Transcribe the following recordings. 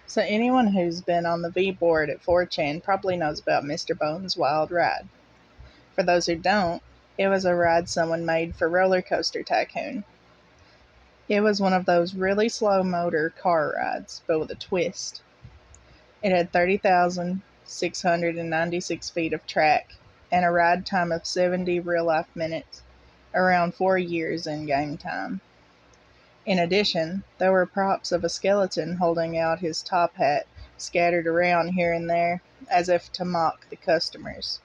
So anyone who's been on the V board at 4chan probably knows about Mr. Bones' Wild Ride. For those who don't, it was a ride someone made for Roller Coaster Tycoon. It was one of those really slow motor car rides, but with a twist. It had 30,696 feet of track and a ride time of 70 real life minutes, around 4 years in game time. In addition, there were props of a skeleton holding out his top hat scattered around here and there, as if to mock the customers.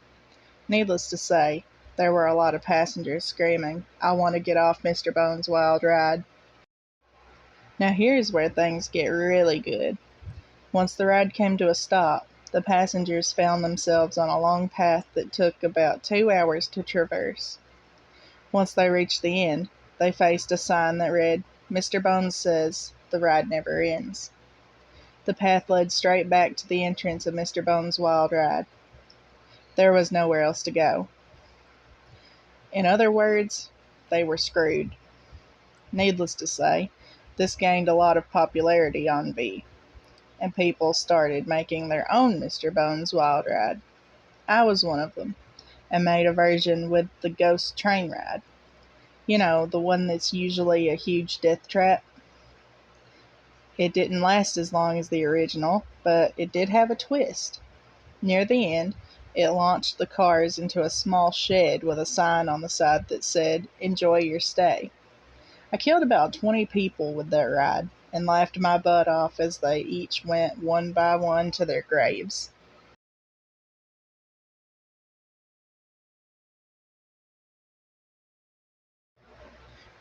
Needless to say, there were a lot of passengers screaming, "I want to get off Mr. Bones' Wild Ride." Now here's where things get really good. Once the ride came to a stop, the passengers found themselves on a long path that took about 2 hours to traverse. Once they reached the end, they faced a sign that read, "Mr. Bones says the ride never ends." The path led straight back to the entrance of Mr. Bones' Wild Ride. There was nowhere else to go. In other words, they were screwed. Needless to say, this gained a lot of popularity on V, and people started making their own Mr. Bones' Wild Ride. I was one of them, and made a version with the ghost train ride. You know, the one that's usually a huge death trap. It didn't last as long as the original, but it did have a twist. Near the end, it launched the cars into a small shed with a sign on the side that said, "Enjoy your stay." I killed about 20 people with that ride and laughed my butt off as they each went one by one to their graves.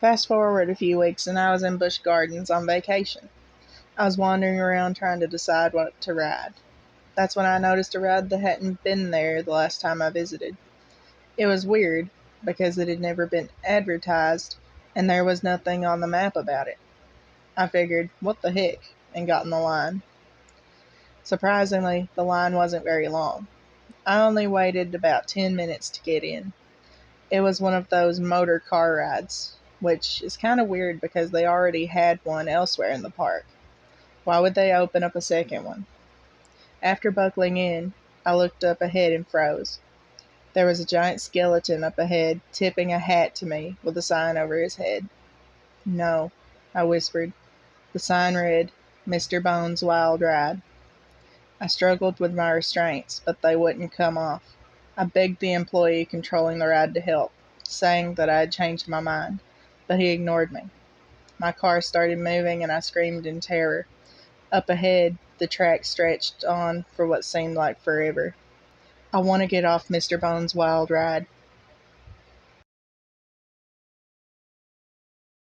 Fast forward a few weeks and I was in Busch Gardens on vacation. I was wandering around trying to decide what to ride. That's when I noticed a ride that hadn't been there the last time I visited. It was weird because it had never been advertised and there was nothing on the map about it. I figured, what the heck, and got in the line. Surprisingly, the line wasn't very long. I only waited about 10 minutes to get in. It was one of those motor car rides, which is kind of weird because they already had one elsewhere in the park. Why would they open up a second one? After buckling in, I looked up ahead and froze. There was a giant skeleton up ahead, tipping a hat to me with a sign over his head. "No," I whispered. The sign read, "Mr. Bones' Wild Ride." I struggled with my restraints, but they wouldn't come off. I begged the employee controlling the ride to help, saying that I had changed my mind, but he ignored me. My car started moving and I screamed in terror. Up ahead, the track stretched on for what seemed like forever. "I want to get off Mr. Bones' Wild Ride,"